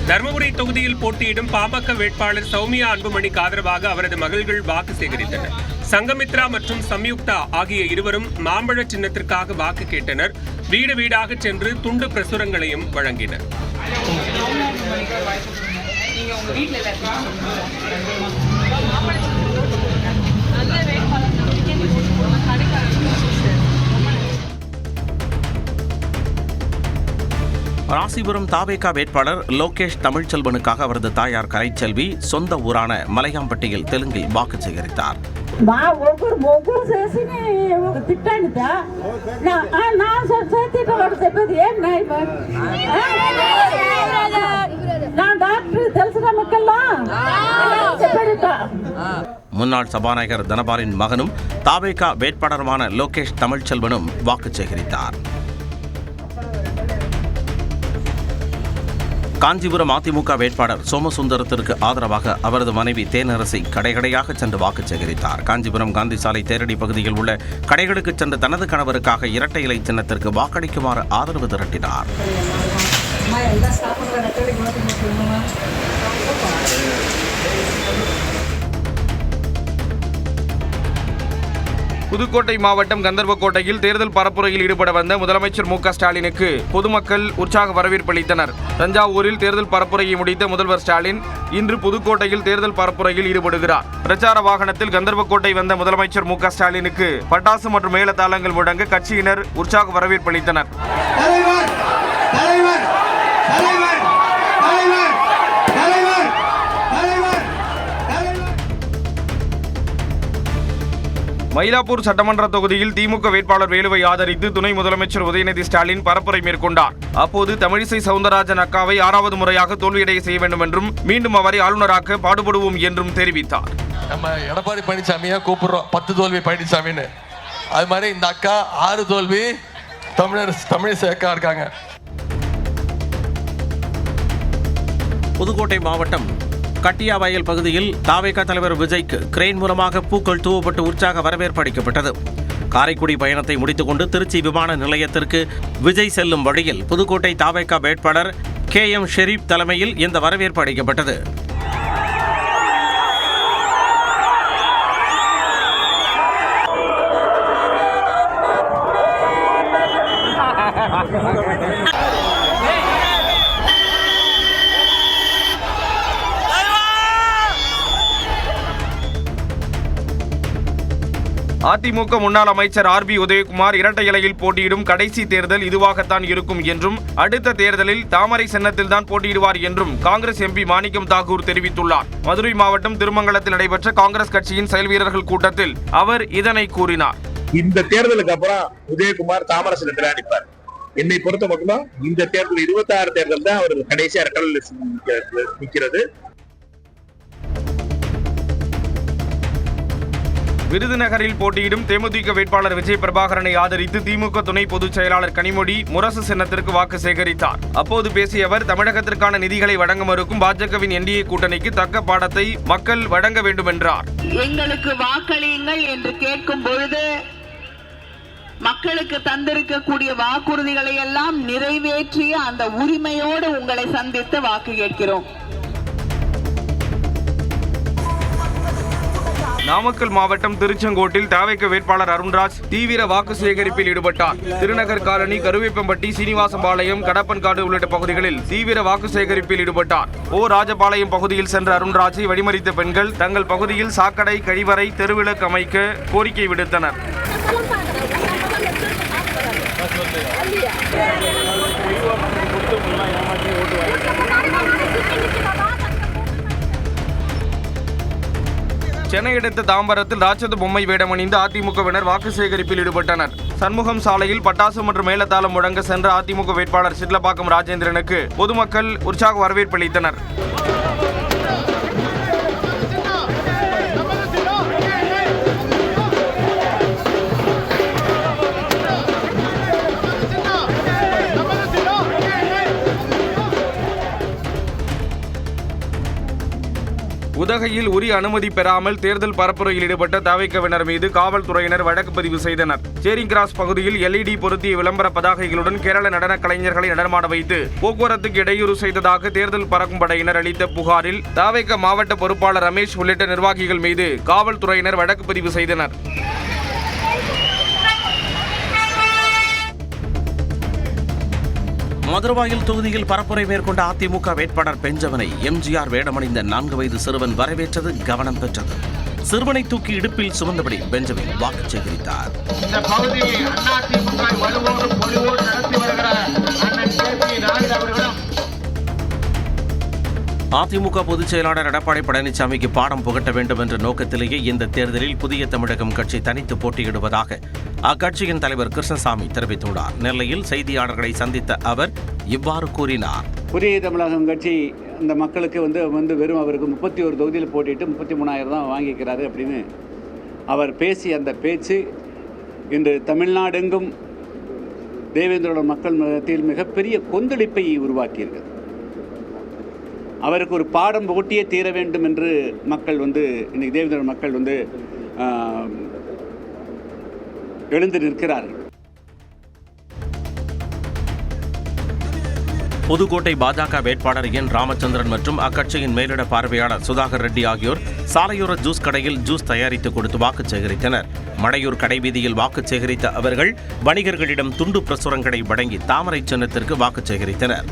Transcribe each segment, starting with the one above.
தருமபுரி தொகுதியில் போட்டியிடும் பாமக வேட்பாளர் சௌமியா அன்புமணிக்கு ஆதரவாக அவரது மகள்கள் வாக்கு சேகரித்தனர். சங்கமித்ரா மற்றும் சம்யுக்தா ஆகிய இருவரும் மாம்பழ சின்னத்திற்காக வாக்கு கேட்டனர். வீடு வீடாக சென்று துண்டு பிரசுரங்களையும் வழங்கினர். ராசிபுரம் தாவேகா வேட்பாளர் லோகேஷ் தமிழ்ச்செல்வனுக்காக அவரது தாயார் கலைச்செல்வி சொந்த ஊரான மலையாம்பட்டியில் தெலுங்கில் வாக்கு சேகரித்தார். முன்னாள் சபாநாயகர் தனபாலின் மகனும் தாவேகா வேட்பாளருமான லோகேஷ் தமிழ்ச்செல்வனும் வாக்கு சேகரித்தார். காஞ்சிபுரம் அதிமுக வேட்பாளர் சோமசுந்தரத்திற்கு ஆதரவாக அவரது மனைவி தேனரசி கடைகடையாக சென்று வாக்கு சேகரித்தார். காஞ்சிபுரம் காந்தி சாலை தேரடி பகுதியில் உள்ள கடைகளுக்கு சென்று தனது கணவருக்காக இரட்டை இலை சின்னத்திற்கு வாக்களிக்குமாறு ஆதரவு திரட்டினார். புதுக்கோட்டை மாவட்டம் கந்தர்வக்கோட்டையில் தேர்தல் பரப்புரையில் ஈடுபட வந்த முதலமைச்சர் மு க ஸ்டாலினுக்கு பொதுமக்கள் உற்சாக வரவேற்பு அளித்தனர். தஞ்சாவூரில் தேர்தல் பரப்புரையை முடித்த முதல்வர் ஸ்டாலின் இன்று புதுக்கோட்டையில் தேர்தல் பரப்புரையில் ஈடுபடுகிறார். பிரச்சார வாகனத்தில் கந்தர்வக்கோட்டை வந்த முதலமைச்சர் மு க ஸ்டாலினுக்கு பட்டாசு மற்றும் மேளதாளங்கள் முழங்க கட்சியினர் உற்சாக வரவேற்பு அளித்தனர். மயிலாப்பூர் சட்டமன்ற தொகுதியில் திமுக வேட்பாளர் வேலுவை ஆதரித்து துணை முதலமைச்சர் உதயநிதி ஸ்டாலின் பரப்புரை மேற்கொண்டார். அப்போது தமிழிசை சவுந்தரராஜன் அக்காவை 6வது முறையாக தோல்வியடைய செய்ய வேண்டும் என்றும் மீண்டும் அவரை ஆளுநராக்க பாடுபடுவோம் என்றும் தெரிவித்தார். நம்ம எடப்பாடி பழனிசாமியா கூப்பிடுறோம் 10 தோல்வி பழனிசாமின்னு, அது மாதிரி இந்த அக்கா 6 தோல்வி தமிழிசை அக்கா இருக்காங்க. புதுக்கோட்டை மாவட்டம் கட்டியாவயல் பகுதியில் தாவேகா தலைவர் விஜய்க்கு கிரெயின் மூலமாக பூக்கள் தூவப்பட்டு உற்சாக வரவேற்பு அளிக்கப்பட்டது. காரைக்குடி பயணத்தை முடித்துக்கொண்டு திருச்சி விமான நிலையத்திற்கு விஜய் செல்லும் வழியில் புதுக்கோட்டை தாவேகா வேட்பாளர் KM ஷெரீப் தலைமையில் இந்த வரவேற்பு அளிக்கப்பட்டது. அதிமுக முன்னாள் அமைச்சர் RB உதயகுமார் இரட்டை இலையில் போட்டியிடும் கடைசி தேர்தல் இதுவாகத்தான் இருக்கும் என்றும் அடுத்த தேர்தலில் தாமரை சின்னத்தில்தான் போட்டியிடுவார் என்றும் காங்கிரஸ் MP மாணிக்கம் தாக்கூர் தெரிவித்துள்ளார். மதுரை மாவட்டம் திருமங்கலத்தில் நடைபெற்ற காங்கிரஸ் கட்சியின் செயல் வீரர்கள் கூட்டத்தில் அவர் இதனை கூறினார். இந்த தேர்தலுக்கு அப்புறம் உதயகுமார் தாமரை சின்னத்தில் அடிப்பார். என்னை பொறுத்த மட்டும் இந்த தேர்தல் 26 தேர்தல் தான் அவர் கடைசியா நிற்கிறது. விருதுநகரில் போட்டியிடும் தேமுதிக வேட்பாளர் விஜய் பிரபாகரனை ஆதரித்து திமுக துணை பொதுச் செயலாளர் கனிமொழி முரசு சின்னத்திற்கு வாக்கு சேகரித்தார். அப்போது பேசிய அவர் தமிழகத்திற்கான நிதிகளை வழங்க மறுக்கும் பாஜகவின் NDA கூட்டணிக்கு தக்க பாடத்தை மக்கள் வழங்க வேண்டும் என்றார். எங்களுக்கு வாக்களியுங்கள் என்று கேட்கும் பொழுது மக்களுக்கு தந்திருக்கக்கூடிய வாக்குறுதிகளை எல்லாம் நிறைவேற்றிய அந்த உரிமையோடு உங்களை சந்தித்து வாக்கு கேட்கிறோம். நாமக்கல் மாவட்டம் திருச்செங்கோட்டில் தாவேகா வேட்பாளர் அருண்ராஜ் தீவிர வாக்கு சேகரிப்பில் ஈடுபட்டார். திருநகர் காலனி, கருவேப்பம்பட்டி, சீனிவாசம்பாளையம், கடப்பன்காடு உள்ளிட்ட பகுதிகளில் தீவிர வாக்கு சேகரிப்பில் ஈடுபட்டார். ராஜபாளையம் பகுதியில் சென்ற அருண்ராஜை வழிமறித்த பெண்கள் தங்கள் பகுதியில் சாக்கடை, கழிவறை, தெருவிளக்கு அமைக்க கோரிக்கை விடுத்தனர். சென்னை அடுத்த தாம்பரத்தில் ராட்சத பொம்மை வேடமணிந்து அதிமுகவினர் வாக்கு சேகரிப்பில் ஈடுபட்டனர். சண்முகம் சாலையில் பட்டாசு மற்றும் மேளதாளம் முழங்க சென்ற அதிமுக வேட்பாளர் சிட்லப்பாக்கம் ராஜேந்திரனுக்கு பொதுமக்கள் உற்சாக வரவேற்பு அளித்தனர். உதகையில் உரிய அனுமதி பெறாமல் தேர்தல் பரப்புரையில் ஈடுபட்ட தவிகவினர் மீது காவல்துறையினர் வழக்கு பதிவு செய்தனர். சேரிங் கிராஸ் பகுதியில் LED பொருத்திய விளம்பர பதாகைகளுடன் கேரள நடன கலைஞர்களை நடனமாட வைத்து போக்குவரத்துக்கு இடையூறு செய்ததாக தேர்தல் பறக்கும் படையினர் அளித்த புகாரில் தவிக மாவட்ட பொறுப்பாளர் ரமேஷ் உள்ளிட்ட நிர்வாகிகள் மீது காவல்துறையினர் வழக்கு பதிவு செய்தனர். மதுரவாயில் தொகுதியில் பரப்புரை மேற்கொண்ட அதிமுக வேட்பாளர் பெஞ்சமினை எம்ஜிஆர் வேடமணிந்த 4 வயது சிறுவன் வரவேற்றது கவனம் பெற்றது. சிறுவனை தூக்கி இடுப்பில் சுமந்தபடி பெஞ்சமின் வாக்கு சேகரித்தார். இந்த பகுதியை அதிமுக வலுவோடு பொலிவோடு நடத்தி வருகிற அண்ணன் கே.பி. நாயுடு அவர்களும் அதிமுக பொதுச் செயலாளர் எடப்பாடி பழனிசாமிக்கு பாடம் புகட்ட வேண்டும் என்ற நோக்கத்திலேயே இந்த தேர்தலில் புதிய தமிழகம் கட்சி தனித்து போட்டியிடுவதாக அக்கட்சியின் தலைவர் கிருஷ்ணசாமி தெரிவித்துள்ளார். நெல்லையில் செய்தியாளர்களை சந்தித்த அவர் இவ்வாறு கூறினார். புதிய தமிழகம் கட்சி இந்த மக்களுக்கு வந்து வெறும் அவருக்கு 31 தொகுதியில் போட்டிட்டு 33,000 தான் வாங்கிக்கிறாரு அப்படின்னு அவர் பேசிய அந்த பேச்சு இன்று தமிழ்நாடெங்கும் தேவேந்திரோட மக்கள் மத்தியில் மிகப்பெரிய கொந்தளிப்பை உருவாக்கியிருக்கிறது. அவருக்கு ஒரு பாடம் புகட்டியே தீர வேண்டும் என்று மக்கள் இன்னைக்கு தேவேந்திர மக்கள் எழுந்து நிற்கிறார்கள். புதுக்கோட்டை பாஜக வேட்பாளர் என் ராமச்சந்திரன் மற்றும் அக்கட்சியின் மேலிட பார்வையாளர் சுதாகர் ரெட்டி ஆகியோர் சாலையோர ஜூஸ் கடையில் ஜூஸ் தயாரித்து கொடுத்து வாக்கு சேகரித்தனர். மடையூர் கடைவீதியில் வாக்கு சேகரித்த அவர்கள் வணிகர்களிடம் துண்டு பிரசுரங்களை வழங்கி தாமரை சின்னத்திற்கு வாக்கு சேகரித்தனர்.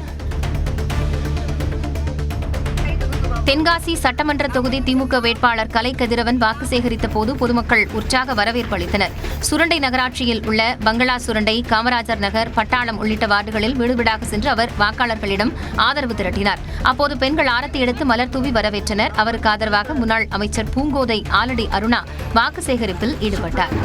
தென்காசி சட்டமன்ற தொகுதி திமுக வேட்பாளர் கலை கதிரவன் வாக்கு சேகரித்த போது பொதுமக்கள் உற்சாக வரவேற்பு அளித்தனர். சுரண்டை நகராட்சியில் உள்ள பங்களா சுரண்டை, காமராஜர் நகர், பட்டாளம் உள்ளிட்ட வார்டுகளில் வீடு வீடாக சென்று அவர் வாக்காளர்களிடம் ஆதரவு திரட்டினார். அப்போது பெண்கள் ஆரத்தி எடுத்து மலர் தூவி வரவேற்றனர். அவருக்கு ஆதரவாக முன்னாள் அமைச்சர் பூங்கோதை ஆலடி அருணா வாக்கு சேகரிப்பில் ஈடுபட்டார்.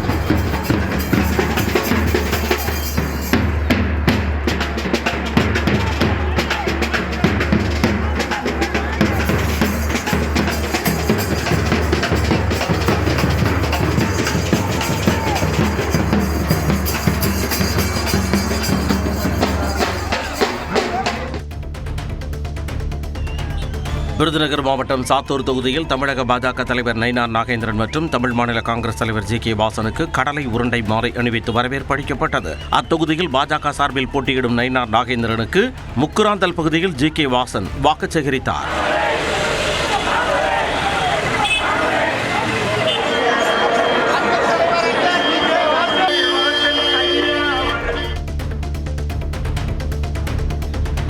விருதுநகர் மாவட்டம் சாத்தூர் தொகுதியில் தமிழக பாஜக தலைவர் நயினார் நாகேந்திரன் மற்றும் தமிழ் மாநில காங்கிரஸ் தலைவர் ஜி.கே. வாசனுக்கு கடலை உருண்டை மாலை அணிவித்து வரவேற்பு அளிக்கப்பட்டது. அத்தொகுதியில் பாஜக சார்பில் போட்டியிடும் நயினார் நாகேந்திரனுக்கு முக்குராந்தல் பகுதியில் ஜி.கே. வாசன் வாக்கு சேகரித்தார்.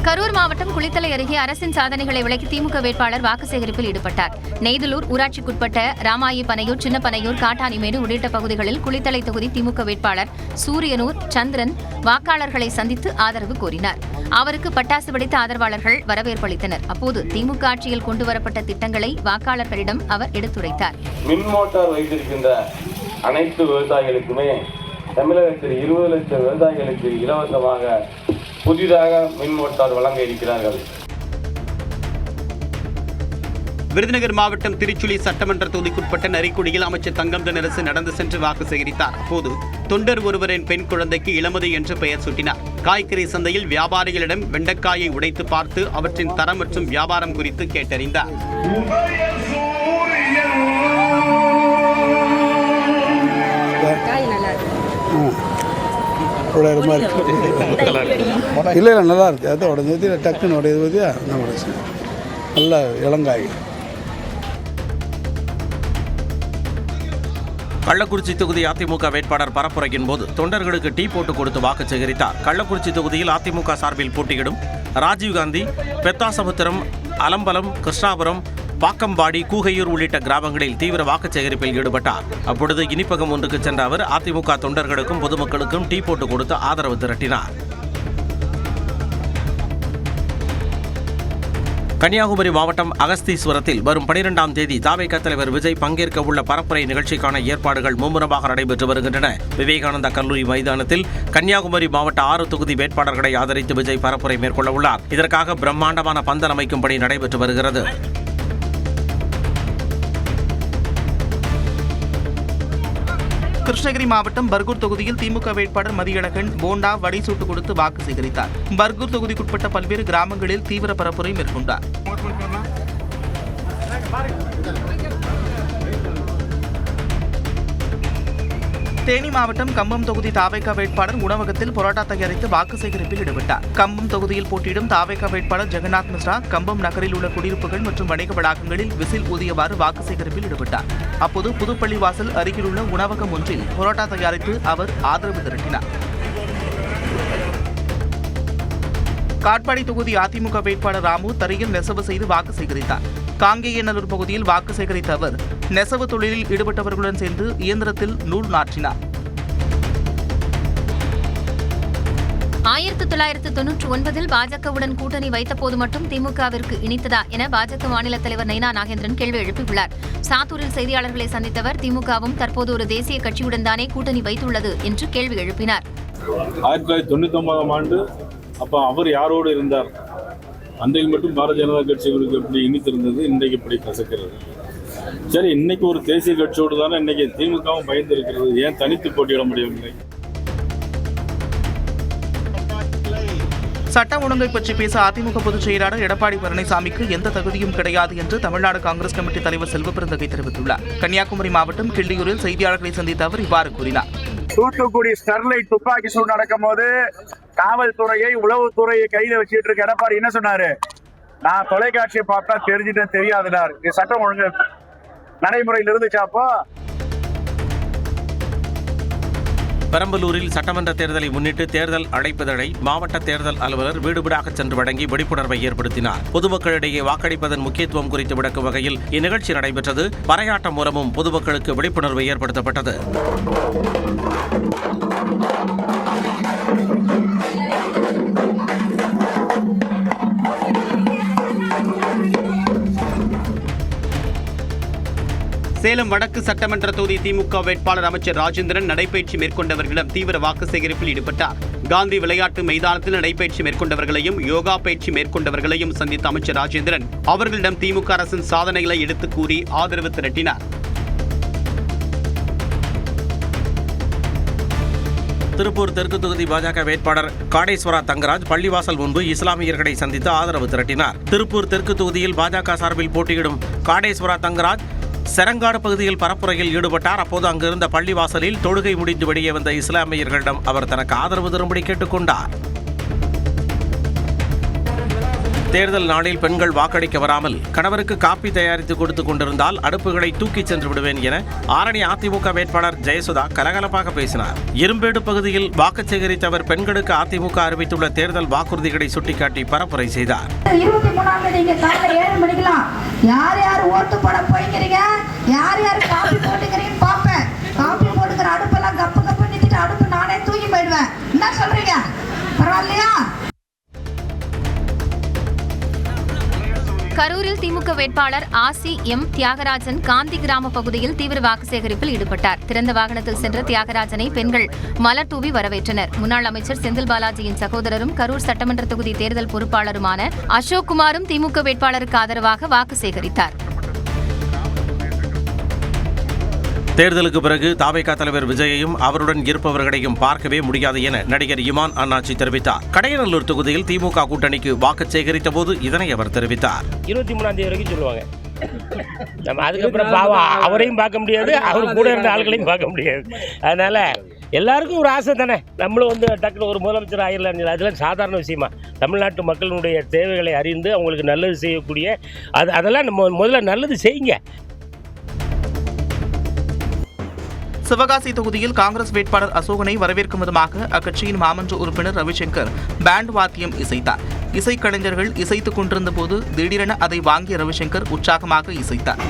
கரூர் மாவட்டம் குளித்தலை அருகே அரசின் சாதனைகளை விளக்கி திமுக வேட்பாளர் வாக்கு சேகரிப்பில் ஈடுபட்டார். நெய்தலூர் ஊராட்சிக்குட்பட்ட ராமாயி பனையூர், சின்னப்பனையூர், காட்டானிமேடு உள்ளிட்ட பகுதிகளில் குளித்தலை தொகுதி திமுக வேட்பாளர் சூரியனூர் சந்திரன் வாக்காளர்களை சந்தித்து ஆதரவு கோரினார். அவருக்கு பட்டாசு வெடித்த ஆதரவாளர்கள் வரவேற்பு அளித்தனர். அப்போது திமுக ஆட்சியில் கொண்டுவரப்பட்ட திட்டங்களை வாக்காளர்களிடம் அவர் எடுத்துரைத்தார். மின் மோட்டார் வைத்திருக்கின்ற அனைத்து விவசாயிகளுக்குமே தமிழகத்தில் 20 லட்சம் விவசாயிகளுக்கு இலவசமாக புதிதாக மின் மோட்டார் வழங்க இருக்கிறார்கள். விருதுநகர் மாவட்டம் திருச்சுழி சட்டமன்ற தொகுதிக்குட்பட்ட நரிக்குடியில் அமைச்சர் தங்கம் தென்னரசு நடந்து சென்று வாக்கு சேகரித்தார். அப்போது தொண்டர் ஒருவரின் பெண் குழந்தைக்கு இளமதி என்று பெயர் சூட்டினார். காய்கறி சந்தையில் வியாபாரிகளிடம் வெண்டைக்காயை உடைத்து பார்த்து அவற்றின் தரம் மற்றும் வியாபாரம் குறித்து கேட்டறிந்தார். இல்லை நல்லா இருக்குது. அது உடஞ்சது டக்குன்னு உடையது பற்றியா நல்ல இளங்காய். கள்ளக்குறிச்சி தொகுதி அதிமுக வேட்பாளர் பரப்புரையின் போது தொண்டர்களுக்கு டீ போட்டு கொடுத்து வாக்கு சேகரித்தார். கள்ளக்குறிச்சி தொகுதியில் அதிமுக சார்பில் போட்டியிடும் ராஜீவ்காந்தி, பெத்தாசமுத்திரம், அலம்பலம், கிருஷ்ணாபுரம், பாக்கம்பாடி, கூகையூர் உள்ளிட்ட கிராமங்களில் தீவிர வாக்கு சேகரிப்பில் ஈடுபட்டார். அப்பொழுது இனிப்பகம் ஒன்றுக்கு சென்ற அவர் அதிமுக தொண்டர்களுக்கும் பொதுமக்களுக்கும் டீ போட்டு கொடுத்து ஆதரவு திரட்டினார். கன்னியாகுமரி மாவட்டம் அகஸ்தீஸ்வரத்தில் வரும் 12ஆம் தேதி தவிக தலைவர் விஜய் பங்கேற்க உள்ள பரப்புரை நிகழ்ச்சிக்கான ஏற்பாடுகள் மும்முரமாக நடைபெற்று வருகின்றன. விவேகானந்தா கல்லூரி மைதானத்தில் கன்னியாகுமரி மாவட்ட 6 தொகுதி வேட்பாளர்களை ஆதரித்து விஜய் பரப்புரை மேற்கொள்ள உள்ளார். இதற்காக பிரம்மாண்டமான பந்தல் அமைக்கும் பணி நடைபெற்று வருகிறது. கிருஷ்ணகிரி மாவட்டம் பர்கூர் தொகுதியில் திமுக வேட்பாளர் மதியழகன் போண்டா வடை சூட்டு கொடுத்து வாக்கு சேகரித்தார். பர்கூர் தொகுதிக்குட்பட்ட பல்வேறு கிராமங்களில் தீவிர பரப்புரை மேற்கொண்டார். தேனி மாவட்டம் கம்பம் தொகுதி தாவேகா வேட்பாளர் உணவகத்தில் பரோட்டா தயாரித்து வாக்கு சேகரிப்பில் ஈடுபட்டார். கம்பம் தொகுதியில் போட்டியிடும் தாவேகா வேட்பாளர் ஜெகநாத் மிஸ்ரா கம்பம் நகரில் உள்ள குடியிருப்புகள் மற்றும் வணிக வளாகங்களில் விசில் ஊதியவாறு வாக்கு சேகரிப்பில் ஈடுபட்டார். அப்போது புதுப்பள்ளி வாசல் அருகிலுள்ள உணவகம் ஒன்றில் பரோட்டா தயாரித்து அவர் ஆதரவு திரட்டினார். காட்பாடி தொகுதி அதிமுக வேட்பாளர் ராமு தரையில் நெசவு செய்து வாக்கு சேகரித்தார். காங்கேயநல்லூர் பகுதியில் வாக்கு சேகரித்த அவர் நெசவு தொழிலில் ஈடுபட்டவர்களுடன் சேர்ந்து இயந்திரத்தில் நூல் நாற்றினார். 1999 பாஜகவுடன் கூட்டணி வைத்தபோது மட்டும் திமுகவிற்கு இணைத்ததா என பாஜக மாநில தலைவர் நைனா நாகேந்திரன் கேள்வி எழுப்பியுள்ளார். சாத்தூரில் செய்தியாளர்களை சந்தித்தவர் திமுகவும் தற்போது ஒரு தேசிய கட்சியுடன் தானே கூட்டணி வைத்துள்ளது என்று கேள்வி எழுப்பினார். 1999ஆம் ஆண்டு அப்போ அவர் யாரோடு இருந்தார்? அன்றைக்கு மட்டும் பாரதிய ஜனதா கட்சிகளுக்கு எப்படி இனித்திருந்தது, இன்றைக்கு இப்படி கசக்கிறது. சரி, இன்னைக்கு ஒரு தேசிய கட்சியோடு தானே இன்னைக்கு திமுகவும் பயந்து இருக்கிறது. ஏன் தனித்து போட்டியிட முடியவில்லை? சட்டம் ஒழுங்கை பற்றி பேச அதிமுக பொதுச் செயலாளர் எடப்பாடி பழனிசாமிக்கு எந்த தகுதியும் கிடையாது என்று தமிழ்நாடு காங்கிரஸ் கமிட்டி தலைவர் செல்வபெருந்தகை தெரிவித்துள்ளார். கன்னியாகுமரி மாவட்டம் கிள்ளியூரில் செய்தியாளர்களை சந்தித்த அவர் இவ்வாறு கூறினார். தூத்துக்குடி ஸ்டெர்லைட் துப்பாக்கி சூடு நடக்கும் போது காவல்துறையை உளவுத்துறையை கையில வச்சுட்டு இருக்க எடப்பாடி என்ன சொன்னாரு? நான் தொலைக்காட்சியை பார்த்தா தெரிஞ்சுட்டேன் தெரியாதுனார். இது சட்டம் ஒழுங்கு நடைமுறையில் இருந்துச்சாப்போ? பெரம்பலூரில் சட்டமன்ற தேர்தலை முன்னிட்டு தேர்தல் அழைப்பதழை மாவட்ட தேர்தல் அலுவலர் வீடு வீடாக சென்று வழங்கி விழிப்புணர்வை ஏற்படுத்தினார். பொதுமக்களிடையே வாக்களிப்பதன் முக்கியத்துவம் குறித்து விளக்கும் வகையில் இந்நிகழ்ச்சி நடைபெற்றது. பறையாட்டம் மூலமும் பொதுமக்களுக்கு விழிப்புணர்வு ஏற்படுத்தப்பட்டது. சேலம் வடக்கு சட்டமன்ற தொகுதி திமுக வேட்பாளர் அமைச்சர் ராஜேந்திரன் நடைபயிற்சி மேற்கொண்டவர்களிடம் தீவிர வாக்கு சேகரிப்பில் ஈடுபட்டார். காந்தி விளையாட்டு மைதானத்தில் நடைபயிற்சி மேற்கொண்டவர்களையும் யோகா பயிற்சி மேற்கொண்டவர்களையும் சந்தித்த அமைச்சர் ராஜேந்திரன் அவர்களிடம் திமுக அரசின் சாதனைகளை எடுத்துக் கூறி ஆதரவு திரட்டினார். திருப்பூர் தெற்கு தொகுதி பாஜக வேட்பாளர் காடேஸ்வரா தங்கராஜ் பள்ளிவாசல் முன்பு இஸ்லாமியர்களை சந்தித்து ஆதரவு திரட்டினார். திருப்பூர் தெற்கு தொகுதியில் பாஜக சார்பில் போட்டியிடும் காடேஸ்வரா தங்கராஜ் செரங்காடு பகுதியில் பரப்புரையில் ஈடுபட்டார். அப்போது அங்கிருந்த பள்ளிவாசலில் தொழுகை முடிந்து வெளியே வந்த இஸ்லாமியர்களிடம் அவர் தனக்கு ஆதரவு தரும்படி கேட்டுக்கொண்டார். தேர்தல் நாளில் பெண்கள் வாக்களிக்க வராமல் கணவருக்கு காப்பி தயாரித்து கொடுத்து கொண்டிருந்தால் அடுப்புகளை தூக்கிச் சென்று விடுவேன் என ஆரணி அதிமுக வேட்பாளர் ஜெயசுதா கலகலப்பாக பேசினார். இரும்பேடு பகுதியில் வாக்கு சேகரித்தவர் பெண்களுக்கு அதிமுக அறிவித்துள்ள தேர்தல் வாக்குறுதிகளை சுட்டிக்காட்டி பரப்புரை செய்தார். 23ஆம் தேதி காலையில 7 மணிக்கெல்லாம் யார் யார் ஓட்டு போட போய்க்கிறீங்க, யார் யார் காப்பி போட்டுக்கிறீங்கன்னு பார்ப்பேன். காப்பி போட்டுக்கிற அடுப்பெல்லாம் கப்பு கப்பு நிறுத்திட்டு அடுப்பு நானே தூக்கி போயிடுவேன். என்ன சொல்றீங்க? பரவாயில்லையா? கரூரில் திமுக வேட்பாளர் ஆசி எம் தியாகராஜன் காந்தி கிராம பகுதியில் தீவிர வாக்கு சேகரிப்பில் ஈடுபட்டார். திறந்த வாகனத்தில் சென்ற தியாகராஜனை பெண்கள் மலர் தூவி வரவேற்றனர். முன்னாள் அமைச்சர் செந்தில் பாலாஜியின் சகோதரரும் கரூர் சட்டமன்ற தொகுதி தேர்தல் பொறுப்பாளருமான அசோக் குமாரும் திமுக வேட்பாளருக்கு ஆதரவாக வாக்கு சேகரித்தார். தேர்தலுக்கு பிறகு தாவேகா தலைவர் விஜயையும் அவருடன் இருப்பவர்களையும் பார்க்கவே முடியாது என நடிகர் இமான் அண்ணாச்சி தெரிவித்தார். கடையநல்லூர் தொகுதியில் திமுக கூட்டணிக்கு வாக்கு சேகரித்த போது இதனை அவர் தெரிவித்தார். 23ஆம் தேதி வரைக்கும் சொல்லுவாங்க. நம்ம அதுக்கப்புறம் பாவம் அவரையும் பார்க்க முடியாது, அவர் கூட இருந்த ஆட்களையும் பார்க்க முடியாது. அதனால எல்லாருக்கும் ஒரு ஆசை தானே, நம்மளும் டக்குனு ஒரு முதலமைச்சர் ஆயிடலாம். அதெல்லாம் சாதாரண விஷயமா? தமிழ்நாட்டு மக்களுடைய தேவைகளை அறிந்து அவங்களுக்கு நல்லது செய்யக்கூடிய அதெல்லாம் நம்ம முதல்ல நல்லது செய்யுங்க. சிவகாசி தொகுதியில் காங்கிரஸ் வேட்பாளர் அசோகனை வரவேற்கும் விதமாக அக்கட்சியின் மாமன்ற உறுப்பினர் ரவிசங்கர் பேண்ட் வாத்தியம் இசைத்தார். இசைக்கலைஞர்கள் இசைத்துக் கொண்டிருந்த போது திடீரென அதை வாங்கிய ரவிசங்கர் உற்சாகமாக இசைத்தார்.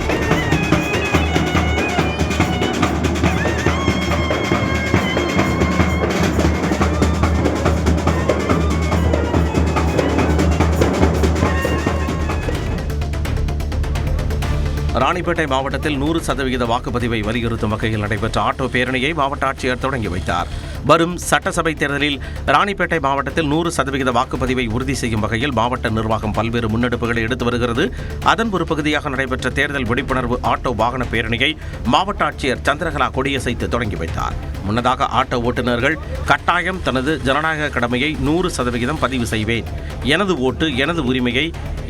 ராணிப்பேட்டை மாவட்டத்தில் 100% வாக்குப்பதிவை வலியுறுத்தும் வகையில் நடைபெற்ற ஆட்டோ பேரணியை மாவட்ட ஆட்சியர் தொடங்கி வைத்தார். வரும் சட்டசபை தேர்தலில் ராணிப்பேட்டை மாவட்டத்தில் 100% வாக்குப்பதிவை உறுதி செய்யும் வகையில் மாவட்ட நிர்வாகம் பல்வேறு முன்னெடுப்புகளை எடுத்து வருகிறது. அதன் ஒரு பகுதியாக நடைபெற்ற தேர்தல் விழிப்புணர்வு ஆட்டோ வாகன பேரணியை மாவட்ட ஆட்சியர் சந்திரகலா கொடியசைத்து தொடங்கி வைத்தார். முன்னதாக ஆட்டோ ஓட்டுநர்கள் கட்டாயம் தனது ஜனநாயக கடமையை 100% பதிவு செய்வேன், எனது ஓட்டு எனது உரிமையை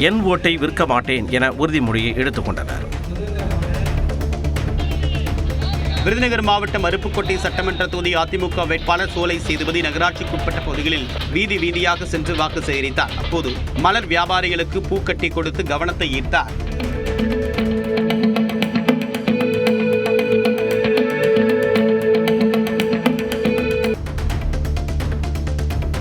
என் ஓட்டை விற்க மாட்டேன் என உறுதிமொழியை எடுத்துக்கொண்டனர். விருதுநகர் மாவட்டம் அருப்புக்கோட்டை சட்டமன்ற தொகுதி அதிமுக வேட்பாளர் சோலை சேதுபதி நகராட்சிக்குட்பட்ட பகுதிகளில் வீதி வீதியாக சென்று வாக்கு சேகரித்தார். அப்போது மலர் வியாபாரிகளுக்கு பூக்கட்டி கொடுத்து கவனத்தை ஈர்த்தார்.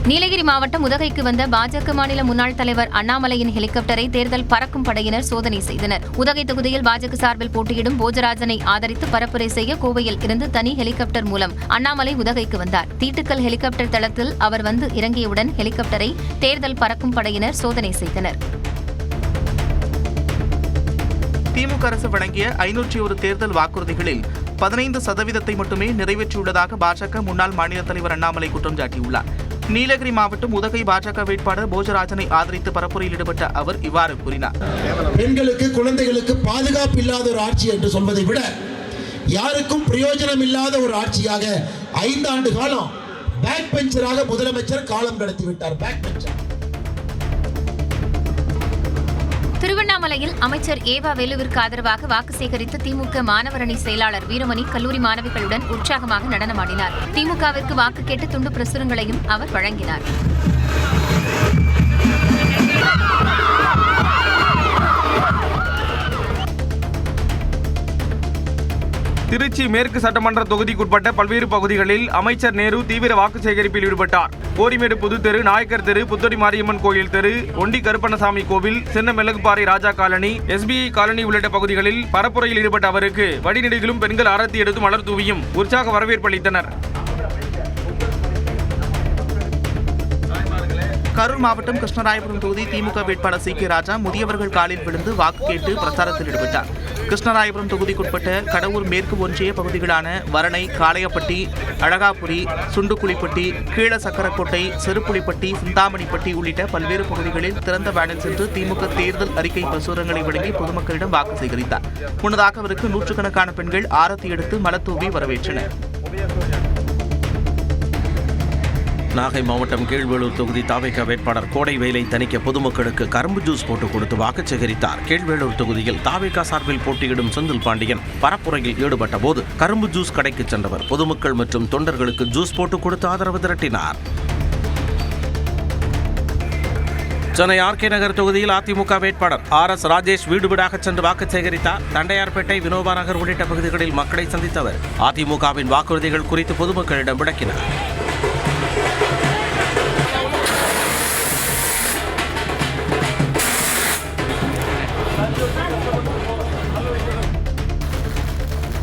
நீலகிரி மாவட்டம் உதகைக்கு வந்த பாஜக மாநில முன்னாள் தலைவர் அண்ணாமலையின் ஹெலிகாப்டரை தேர்தல் பறக்கும் படையினர் சோதனை செய்தனர். உதகை தொகுதியில் பாஜக சார்பில் போட்டியிடும் போஜராஜனை ஆதரித்து பரப்புரை செய்ய கோவையில் இருந்து தனி ஹெலிகாப்டர் மூலம் அண்ணாமலை உதகைக்கு வந்தார். தீட்டுக்கல் ஹெலிகாப்டர் தளத்தில் அவர் வந்து இறங்கியவுடன் ஹெலிகாப்டரை தேர்தல் பறக்கும் படையினர் சோதனை செய்தனர். திமுக அரசு வழங்கிய 501 தேர்தல் வாக்குறுதிகளில் 15% மட்டுமே நிறைவேற்றியுள்ளதாக பாஜக முன்னாள் மாநில தலைவர் அண்ணாமலை குற்றம் சாட்டியுள்ளார். நீலகிரி மாவட்டம் உதகை பாஜக வேட்பாளர் போஜராஜனை ஆதரித்து பரப்புரையில் ஈடுபட்ட அவர் இவ்வாறு கூறினார். பெண்களுக்கு குழந்தைகளுக்கு பாதுகாப்பு இல்லாத ஒரு ஆட்சி என்று சொல்வதை விட யாருக்கும் பிரயோஜனம் இல்லாத ஒரு ஆட்சியாக 5 ஆண்டு காலம் பேக் பெஞ்சராக முதலமைச்சர் காலம் கடத்திவிட்டார். Back bencher. திருவண்ணாமலையில் அமைச்சர் ஏவா வேலுவிற்கு ஆதரவாக வாக்கு சேகரித்த திமுக மாணவரணி செயலாளர் வீரமணி கல்லூரி மாணவிகளுடன் உற்சாகமாக நடனமாடினார். திமுகவிற்கு வாக்கு கேட்டு துண்டு பிரசுரங்களையும் அவர் வழங்கினார். திருச்சி மேற்கு சட்டமன்ற தொகுதிக்குட்பட்ட பல்வேறு பகுதிகளில் அமைச்சர் நேரு தீவிர வாக்கு சேகரிப்பில் ஈடுபட்டார். கோரிமேடு புதுத்தெரு, நாயக்கர் தெரு, புத்தொடி மாரியம்மன் கோயில் தெரு, ஒண்டி கருப்பண்ணசாமி கோவில், சின்ன மிளகுப்பாறை ராஜா காலனி, SBI காலனி உள்ளிட்ட பகுதிகளில் பரப்புரையில் ஈடுபட்ட அவருக்கு வழிநெடுகிலும் பெண்கள் ஆரத்தி எடுத்து மலர் தூவியும் உற்சாக வரவேற்பு அளித்தனர். கரூர் மாவட்டம் கிருஷ்ணராயபுரம் தொகுதி திமுக வேட்பாளர் CK ராஜா முதியவர்கள் காலில் விழுந்து வாக்கு கேட்டு பிரச்சாரத்தில் ஈடுபட்டார். கிருஷ்ணராயபுரம் தொகுதிக்குட்பட்ட கடவுர் மேற்கு ஒன்றிய பகுதிகளான வரணை, காளையப்பட்டி, அழகாபுரி, சுண்டுக்குழிப்பட்டி, கீழ சக்கரக்கோட்டை, செருப்புளிப்பட்டி, சிந்தாமணிப்பட்டி உள்ளிட்ட பல்வேறு பகுதிகளில் திறந்த வேனில் சென்று திமுக தேர்தல் அறிக்கை பிரசுரங்களை வழங்கி பொதுமக்களிடம் வாக்கு சேகரித்தார். முன்னதாக அவருக்கு நூற்றுக்கணக்கான பெண்கள் ஆரத்தி எடுத்து மலர் தூவி வரவேற்றனர். நாகை மாவட்டம் கீழ்வேளூர் தொகுதி தாவேகா வேட்பாளர் கோடை வெயிலை தணிக்க பொதுமக்களுக்கு கரும்பு ஜூஸ் போட்டு கொடுத்து வாக்கு சேகரித்தார். கீழ்வேளூர் தொகுதியில் தாவேகா சார்பில் போட்டியிடும் செந்தில் பாண்டியன் பரப்புரையில் ஈடுபட்ட போது கரும்பு ஜூஸ் கடைக்கு சென்றவர் பொதுமக்கள் மற்றும் தொண்டர்களுக்கு ஜூஸ் போட்டு கொடுத்து ஆதரவு திரட்டினார். சென்னை RK நகர் தொகுதியில் அதிமுக வேட்பாளர் RS ராஜேஷ் வீடு வீடாக சென்று வாக்கு சேகரித்தார். தண்டையார்பேட்டை, வினோபா நகர் உள்ளிட்ட பகுதிகளில் மக்களை சந்தித்தவர் அதிமுகவின் வாக்குறுதிகள் குறித்து பொதுமக்களிடம் விளக்கினார்.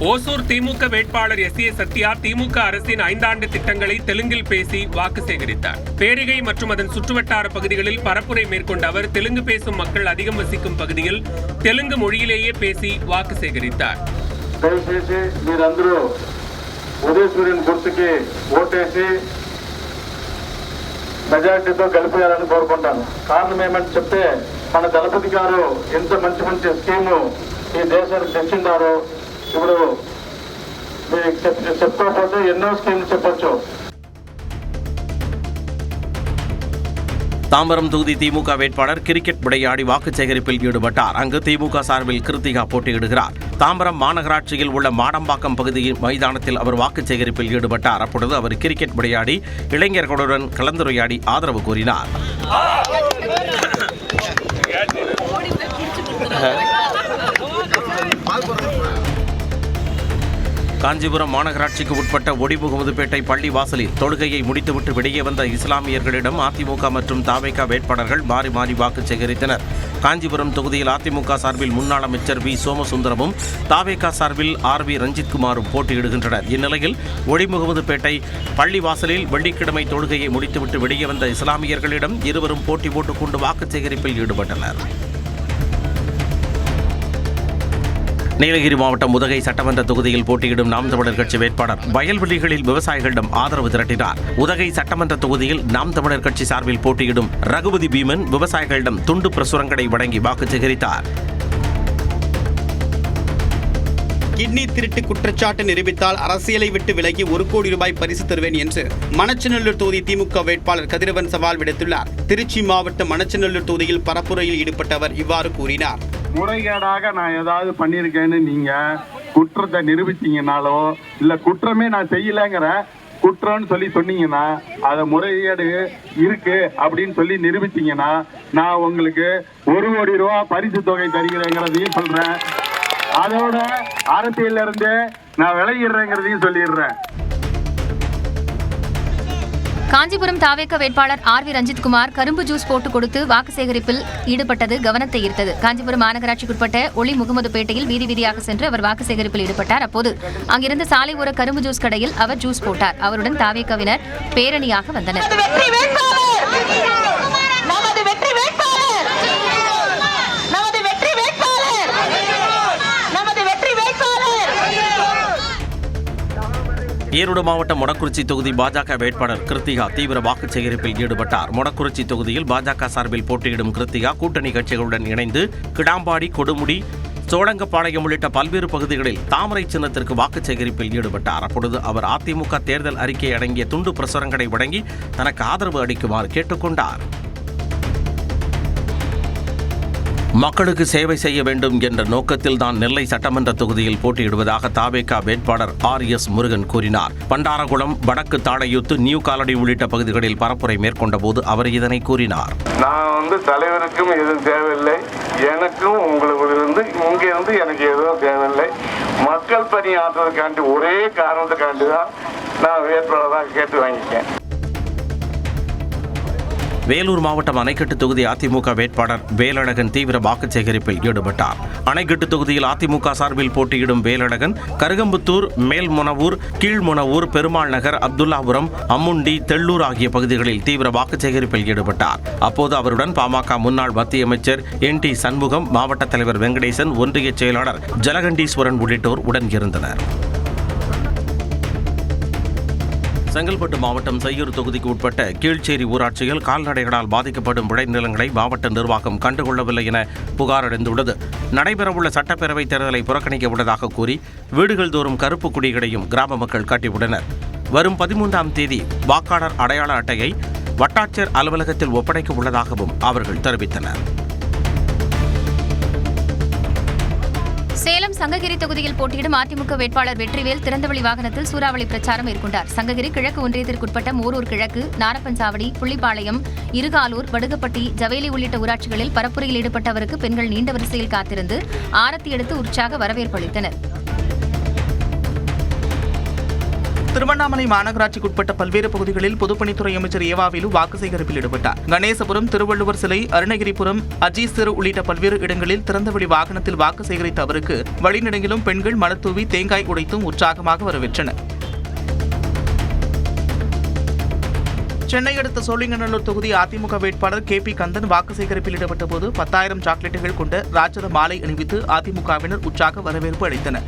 ஓசூர் திமுக வேட்பாளர் SA சத்யா திமுக அரசின் 5 ஆண்டு திட்டங்களை தெலுங்கில் பேசி வாக்கு சேகரித்தார். பேரிகை மற்றும் அதன் சுற்றுவட்டார பகுதிகளில் பரப்புரை மேற்கொண்ட அவர் தெலுங்கு பேசும் மக்கள் அதிகம் வசிக்கும் பகுதியில் தெலுங்கு மொழியிலேயே பேசி வாக்கு சேகரித்தார். దయచేసి మీరందరూ ఉదయసూర్యుని గుర్తుకి ఓటేసి మెజార్టీతో గెలిపేయాలని కోరుకుంటాను. కారణం ఏమంటే చెప్తే మన దళపతి గారు ఎంత మంచి మంచి స్కీము ఈ దేశానికి తెచ్చిండారో ఇప్పుడు చెప్పుకోకపోతే ఎన్నో స్కీమ్లు చెప్పొచ్చు. தாம்பரம் தொகுதி திமுக வேட்பாளர் கிரிக்கெட் விளையாடி வாக்கு சேகரிப்பில் ஈடுபட்டார். அங்கு திமுக சார்பில் கிருத்திகா போட்டியிடுகிறார். தாம்பரம் மாநகராட்சியில் உள்ள மாடம்பாக்கம் பகுதியின் மைதானத்தில் அவர் வாக்கு சேகரிப்பில் ஈடுபட்டார். அப்பொழுது அவர் கிரிக்கெட் விளையாடி இளைஞர்களுடன் கலந்துரையாடி ஆதரவு கூறினார். காஞ்சிபுரம் மாநகராட்சிக்கு உட்பட்ட ஒடிமுகமதுப்பேட்டை பள்ளி வாசலில் தொழுகையை முடித்துவிட்டு வெளியே வந்த இஸ்லாமியர்களிடம் அதிமுக மற்றும் தாவேகா வேட்பாளர்கள் மாறி மாறி வாக்கு சேகரித்தனர். காஞ்சிபுரம் தொகுதியில் அதிமுக சார்பில் முன்னாள் அமைச்சர் V சோமசுந்தரமும் தாவேகா சார்பில் RV ரஞ்சித்குமாரும் போட்டியிடுகின்றனர். இந்நிலையில் ஒடிமுகமதுப்பேட்டை பள்ளி வாசலில் வெள்ளிக்கிழமை தொழுகையை முடித்துவிட்டு வெளியே வந்த இஸ்லாமியர்களிடம் இருவரும் போட்டி போட்டுக்கொண்டு வாக்கு சேகரிப்பில் ஈடுபட்டனர். நீலகிரி மாவட்டம் உதகை சட்டமன்ற தொகுதியில் போட்டியிடும் நாம் தமிழர் கட்சி வேட்பாளர் வயல்வெளிகளில் விவசாயிகளிடம் ஆதரவு திரட்டினார். உதகை சட்டமன்ற தொகுதியில் நாம் தமிழர் கட்சி சார்பில் போட்டியிடும் ரகுபதி பீமன் விவசாயிகளிடம் துண்டு பிரசுரங்களை வழங்கி வாக்கு சேகரித்தார். கிட்னி திருட்டு குற்றச்சாட்டு நிரூபித்தால் அரசியலை விட்டு விலகி 1 கோடி ரூபாய் பரிசு தருவேன் என்று மணச்சநல்லூர் தொகுதி திமுக வேட்பாளர் கதிரவன் சவால் விடுத்துள்ளார். திருச்சி மாவட்டம் மணச்சநல்லூர் தொகுதியில் பரப்புரையில் ஈடுபட்டவர் இவ்வாறு கூறினார். முறைகேடாக நான் ஏதாவது பண்ணியிருக்கேன்னு நீங்க குற்றத்தை நிரூபித்தீங்கனாலோ இல்ல குற்றமே நான் செய்யலைங்கிற குற்றம்னு சொல்லி சொன்னீங்கன்னா அதை முறைகேடு இருக்கு அப்படின்னு சொல்லி நிரூபித்தீங்கன்னா நான் உங்களுக்கு 1 கோடி ரூபாய் பரிசு தொகை தருகிறேங்கிறதையும் சொல்றேன். அதோட அரசியல்ல இருந்து நான் விலகிடுறேங்கிறதையும் சொல்லிடுறேன். காஞ்சிபுரம் தாவேக வேட்பாளர் ஆர் வி ரஞ்சித்குமார் கரும்பு ஜூஸ் போட்டு கொடுத்து வாக்கு சேகரிப்பில் ஈடுபட்டது கவனத்தை ஈர்த்தது. காஞ்சிபுரம் மாநகராட்சிக்குட்பட்ட ஒளி முகமதுபேட்டையில் வீதி வீதியாக சென்று அவர் வாக்கு சேகரிப்பில் ஈடுபட்டார். அப்போது அங்கிருந்து சாலை ஓர கரும்பு ஜூஸ் கடையில் அவர் ஜூஸ் போட்டார். அவருடன் தாவேகவினர் பேரணியாக வந்தனர். ஈரோடு மாவட்டம் மொடக்குறிச்சி தொகுதி பாஜக வேட்பாளர் கிருத்திகா தீவிர வாக்கு சேகரிப்பில் ஈடுபட்டார். மொடக்குறிச்சி தொகுதியில் பாஜக சார்பில் போட்டியிடும் கிருத்திகா கூட்டணி கட்சிகளுடன் இணைந்து கிடாம்பாடி, கொடுமுடி, சோழங்கப்பாளையம் உள்ளிட்ட பல்வேறு பகுதிகளில் தாமரை சின்னத்திற்கு வாக்கு சேகரிப்பில் ஈடுபட்டார். அப்பொழுது அவர் அதிமுக தேர்தல் அறிக்கை அடங்கிய துண்டு பிரசுரங்களை வழங்கி தனக்கு ஆதரவு அளிக்குமாறு கேட்டுக்கொண்டார். மக்களுக்கு சேவை செய்ய வேண்டும் என்ற நோக்கத்தில் தான் நெல்லை சட்டமன்ற தொகுதியில் போட்டியிடுவதாக தாவேகா வேட்பாளர் RS முருகன் கூறினார். பண்டாரகுளம், வடக்கு தாளையூத்து, நியூ காலடி உள்ளிட்ட பகுதிகளில் பரப்புரை மேற்கொண்ட போது அவர் இதனை கூறினார். நான் தலைவருக்கும் எதுவும் தேவையில்லை, எனக்கும் உங்களுக்கு இங்கிருந்து எனக்கு எதுவும் தேவையில்லை. மக்கள் பணி ஆற்றுவதற்காண்டி ஒரே காரணத்துக்காண்டி தான் நான் வேட்பாளராக கேட்டு வாங்கிக்கேன். வேலூர் மாவட்டம் அணைக்கட்டு தொகுதி அதிமுக வேட்பாளர் வேலழகன் தீவிர வாக்கு சேகரிப்பில் ஈடுபட்டார். அணைக்கட்டு தொகுதியில் அதிமுக சார்பில் போட்டியிடும் வேலழகன் கருகம்புத்தூர், மேல்முனவூர், கீழ்முனவூர், பெருமாள் நகர், அப்துல்லாபுரம், அம்முண்டி, தெள்ளூர் ஆகிய பகுதிகளில் தீவிர வாக்கு சேகரிப்பில் ஈடுபட்டார். அப்போது அவருடன் பாமக முன்னாள் மத்திய அமைச்சர் NT சண்முகம், மாவட்ட தலைவர் வெங்கடேசன், ஒன்றிய செயலாளர் ஜலகண்டீஸ்வரன் உள்ளிட்டோர் உடன் இருந்தனர். செங்கல்பட்டு மாவட்டம் செய்யூர் தொகுதிக்கு உட்பட்ட கீழ்ச்சேரி ஊராட்சியில் கால்நடைகளால் பாதிக்கப்படும் விளைநிலங்களை மாவட்ட நிர்வாகம் கண்டுகொள்ளவில்லை என புகார் எழுந்துள்ளது. நடைபெறவுள்ள சட்டப்பேரவைத் தேர்தலை புறக்கணிக்க உள்ளதாக கூறி வீடுகள் தோறும் கருப்பு கொடிகளையும் கிராம மக்கள் காட்டியுள்ளனர். வரும் 13ஆம் தேதி வாக்காளர் அடையாள அட்டையை வட்டாட்சியர் அலுவலகத்தில் ஒப்படைக்க உள்ளதாகவும் அவர்கள் தெரிவித்தனர். சேலம் சங்ககிரி தொகுதியில் போட்டியிடும் அதிமுக வேட்பாளர் வெற்றிவேல் திறந்தவெளி வாகனத்தில் சூறாவளி பிரச்சாரம் மேற்கொண்டார். சங்ககிரி கிழக்கு ஒன்றியத்திற்குட்பட்ட மோரூர் கிழக்கு, நாரப்பன்சாவடி, புள்ளிப்பாளையம், இருகாலூர், வடுகப்பட்டி, ஜவேலி உள்ளிட்ட ஊராட்சிகளில் பரப்புரையில் ஈடுபட்ட அவருக்கு பெண்கள் நீண்ட வரிசையில் காத்திருந்து ஆரத்தி எடுத்து உற்சாக வரவேற்பு அளித்தனர். திருவண்ணாமலை மாநகராட்சிக்குட்பட்ட பல்வேறு பகுதிகளில் பொதுப்பணித்துறை அமைச்சர் ஏவாவேலு வாக்கு சேகரிப்பில் ஈடுபட்டார். கணேசபுரம், திருவள்ளுவர் சிலை, அருணகிரிபுரம், அஜீஸ் தெரு உள்ளிட்ட பல்வேறு இடங்களில் திறந்தவெளி வாகனத்தில் வாக்கு சேகரித்த அவருக்கு வழிநெடுங்கிலும் பெண்கள் மலர்தூவி தேங்காய் உடைத்தும் உற்சாகமாக வரவேற்றனர். சென்னை அடுத்த சோழிங்கநல்லூர் தொகுதி அதிமுக வேட்பாளர் KP கந்தன் வாக்கு சேகரிப்பில் ஈடுபட்ட போது 10,000 சாக்லேட்டுகள் கொண்ட ராட்சத மாலை அணிவித்து அதிமுகவினர் உற்சாக வரவேற்பு அளித்தனர்.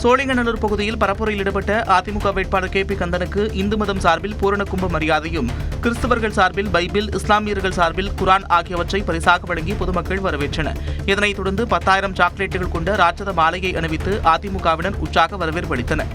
சோழிங்கநல்லூர் பகுதியில் பரப்புரையில் ஈடுபட்ட அதிமுக வேட்பாளர் KP கந்தனுக்கு இந்து மதம் சார்பில் பூரண கும்ப மரியாதையும், கிறிஸ்தவர்கள் சார்பில் பைபிள், இஸ்லாமியர்கள் சார்பில் குரான் ஆகியவற்றை பரிசாக வழங்கி பொதுமக்கள் வரவேற்றனர். இதனைத் தொடர்ந்து 10,000 சாக்லேட்டுகள் கொண்ட ராட்சத மாலையை அணிவித்து அதிமுகவினர் உற்சாக வரவேற்பு அளித்தனர்.